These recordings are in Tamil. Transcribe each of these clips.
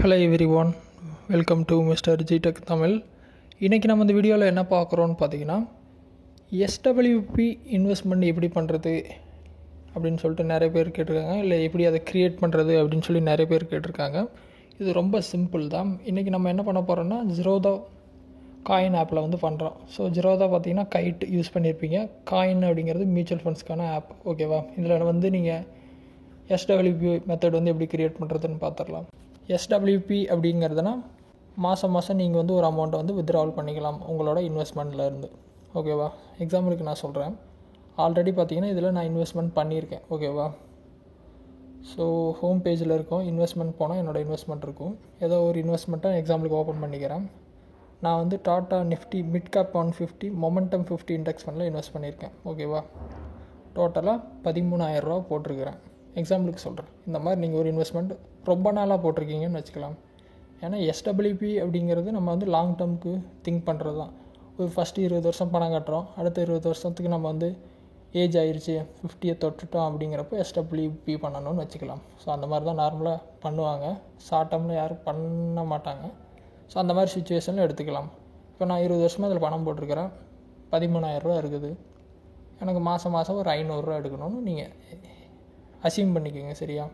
Hello everyone, welcome to mister ஜிடெக் தமிழ். இன்றைக்கி நம்ம இந்த வீடியோவில் என்ன பார்க்குறோன்னு பார்த்தீங்கன்னா, எஸ்டபிள்யூபி இன்வெஸ்ட்மெண்ட் எப்படி பண்ணுறது அப்படின்னு சொல்லிட்டு நிறைய பேர் கேட்டிருக்காங்க. இல்லை எப்படி அதை க்ரியேட் பண்ணுறது அப்படின்னு சொல்லி நிறைய பேர் கேட்டிருக்காங்க. இது ரொம்ப சிம்பிள் தான். இன்றைக்கி நம்ம என்ன பண்ண போகிறோன்னா, ஜிரோதா காயின் ஆப்பில் வந்து பண்ணுறோம். ஸோ ஜிரோதா பார்த்தீங்கன்னா கைட் யூஸ் பண்ணியிருப்பீங்க. காயின் அப்படிங்கிறது மியூச்சுவல் ஃபண்ட்ஸ்க்கான ஆப், ஓகேவா? இதில் வந்து நீங்கள் எஸ்டபிள்யூபி மெத்தட் வந்து எப்படி க்ரியேட் பண்ணுறதுன்னு பார்த்துடலாம். எஸ்டபிள்யூபி அப்படிங்கிறதுனா மாதம் நீங்கள் வந்து ஒரு அமௌண்ட்டை வந்து வித்ட்ராவல் பண்ணிக்கலாம் உங்களோட இன்வெஸ்ட்மெண்ட்லேருந்து, ஓகேவா? எக்ஸாம்பிளுக்கு நான் சொல்கிறேன். ஆல்ரெடி பார்த்தீங்கன்னா இதில் நான் இன்வெஸ்ட்மெண்ட் பண்ணியிருக்கேன், ஓகேவா? ஸோ ஹோம் பேஜில் இருக்கும், இன்வெஸ்ட்மெண்ட் போனால் என்னோடய இன்வெஸ்ட்மெண்ட் இருக்கும். ஏதோ ஒரு இன்வெஸ்ட்மெண்ட்டை எக்ஸாம்பிளுக்கு ஓப்பன் பண்ணிக்கிறேன். நான் வந்து tata Nifty mid cap 150 momentum 50 index ஃபண்டில் இன்வெஸ்ட் பண்ணியிருக்கேன், ஓகேவா? டோட்டலாக 13,000 ரூபா போட்டிருக்கிறேன். எக்ஸாம்பிளுக்கு சொல்கிறேன். இந்த மாதிரி நீங்கள் ஒரு இன்வெஸ்ட்மெண்ட் ரொம்ப நாளாக போட்டிருக்கீங்கன்னு வச்சுக்கலாம். ஏன்னா எஸ்டபிள்யூபி அப்படிங்கிறது நம்ம வந்து லாங் டேர்முக்கு திங்க் பண்ணுறது தான். ஒரு ஃபஸ்ட்டு 20 வருஷம் பணம் கட்டுறோம், அடுத்த 20 வருஷத்துக்கு நம்ம வந்து ஏஜ் ஆயிடுச்சு, 50 தொட்டுட்டோம் அப்படிங்கிறப்போ எஸ்டபிள்யூபி பண்ணணும்னு வச்சுக்கலாம். ஸோ அந்த மாதிரி தான் நார்மலாக பண்ணுவாங்க. ஷார்ட் டேர்மில் யாரும் பண்ண மாட்டாங்க. ஸோ அந்த மாதிரி சுச்சுவேஷனில் எடுத்துக்கலாம். இப்போ நான் 20 வருஷமாக அதில் பணம் போட்டிருக்கிறேன், 13,000 ரூபா இருக்குது. எனக்கு மாதம் ஒரு 500 ரூபா எடுக்கணும்னு நீங்கள் அசீவ் பண்ணிக்கோங்க, சரியா?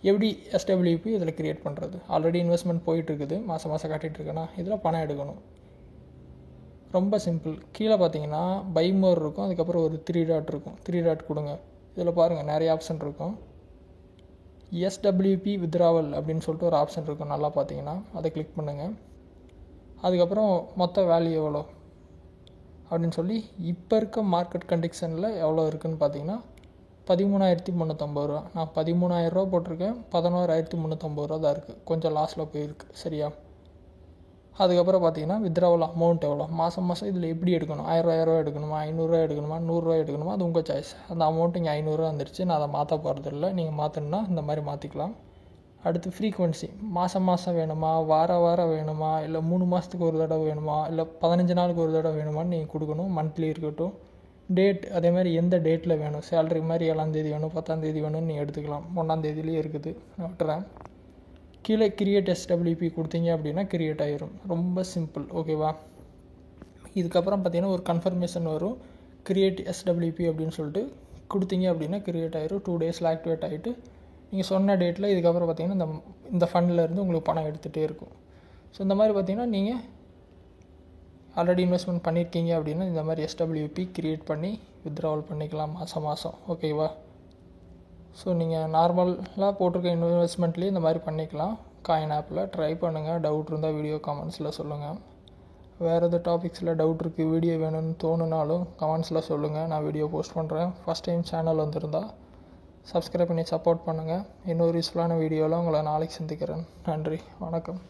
எப்படி எஸ்டபிள்யூபி இதில் க்ரியேட் பண்ணுறது? ஆல்ரெடி இன்வெஸ்ட்மெண்ட் போயிட்டுருக்குது, மாதம் கட்டிகிட்ருக்கேன்னா இதில் பணம் எடுக்கணும். ரொம்ப சிம்பிள். கீழே பார்த்தீங்கன்னா பை மோர் இருக்கும், அதுக்கப்புறம் ஒரு 3 டாட் இருக்கும். 3 டாட் கொடுங்க. இதில் பாருங்கள் நிறைய ஆப்ஷன் இருக்கும். எஸ்டபிள்யூபி வித்ட்ராவல் அப்படின்னு சொல்லிட்டு ஒரு ஆப்ஷன் இருக்கும். நல்லா பார்த்தீங்கன்னா அதை கிளிக் பண்ணுங்கள். அதுக்கப்புறம் மொத்த வேல்யூ எவ்வளோ அப்படின்னு சொல்லி இப்போ இருக்க மார்க்கெட் கண்டிஷனில் எவ்வளோ இருக்குதுன்னு பார்த்தீங்கன்னா 13,350 ரூபா. நான் 13,000 ரூபா போட்டிருக்கேன், 11,350 ரூபா தான் இருக்குது. கொஞ்சம் லாஸில் போயிருக்கு, சரியா? அதுக்கப்புறம் பார்த்தீங்கன்னா வித்ட்ராவல் அமௌண்ட் எவ்வளோ, மாதம் இதில் எப்படி எடுக்கணும்? 1000 எடுக்கணுமா, 500 எடுக்கணுமா, 100 எடுக்கணுமா, அது உங்கள் சாய்ஸ். அந்த அமௌண்ட் இங்கே 500 வந்துருச்சு. நான் அதை மாற்ற போகிறது இல்லை. நீங்கள் மாற்றணுன்னா இந்த மாதிரி மாற்றிக்கலாம். அடுத்து ஃப்ரீக்வன்சி, மாதம் வேணுமா, வாரம் வேணுமா, இல்லை 3 மாதத்துக்கு ஒரு தடவை வேணுமா, இல்லை 15 நாளுக்கு ஒரு தடவை வேணுமான்னு நீங்கள் கொடுக்கணும். மந்த்லி இருக்கட்டும். டேட் அதே மாதிரி எந்த டேட்டில் வேணும், சேலரி மாதிரி 7ஆம் தேதி வேணும், 10ஆம் தேதி வேணும்னு நீங்கள் எடுத்துக்கலாம். 1ஆம் தேதியிலே இருக்குது, நான் விட்டுறேன். கீழே கிரியேட் எஸ்டபிள்யூபி கொடுத்தீங்க அப்படின்னா கிரியேட் ஆகிரும். ரொம்ப சிம்பிள், ஓகேவா? இதுக்கப்புறம் பார்த்தீங்கன்னா ஒரு கன்ஃபர்மேஷன் வரும், கிரியேட் எஸ்டபிள்யூபி அப்படின்னு சொல்லிட்டு கொடுத்தீங்க அப்படின்னா கிரியேட் ஆகிரும். 2 டேஸில் ஆக்டிவேட் ஆகிட்டு நீங்கள் சொன்ன டேட்டில் இதுக்கப்புறம் பார்த்தீங்கன்னா இந்த ஃபண்ட்லேருந்து உங்களுக்கு பணம் எடுத்துகிட்டே இருக்கும். ஸோ இந்த மாதிரி பார்த்தீங்கன்னா நீங்கள் ஆல்ரெடி இன்வெஸ்ட்மெண்ட் பண்ணியிருக்கீங்க அப்படின்னா இந்த மாதிரி எஸ்டபிள்யூபி க்ரியேட் பண்ணி வித்ட்ராவல் பண்ணிக்கலாம் மாதம், ஓகேவா? ஸோ நீங்கள் நார்மலாக போட்டிருக்க இன்வெஸ்ட்மெண்ட்லேயே இந்த மாதிரி பண்ணிக்கலாம். காயின் ஆப்பில் ட்ரை பண்ணுங்கள். டவுட் இருந்தால் வீடியோ கமெண்ட்ஸில் சொல்லுங்கள். வேறு எது டாபிக்ஸில் டவுட் இருக்குது, வீடியோ வேணும்னு தோணுனாலும் கமெண்ட்ஸில் சொல்லுங்கள், நான் வீடியோ போஸ்ட் பண்ணுறேன். ஃபஸ்ட் டைம் சேனல் வந்திருந்தால் சப்ஸ்கிரைப் பண்ணி சப்போர்ட் பண்ணுங்கள். இன்னொரு யூஸ்ஃபுல்லான வீடியோவில் உங்களை நாளைக்கு சந்திக்கிறேன். நன்றி, வணக்கம்.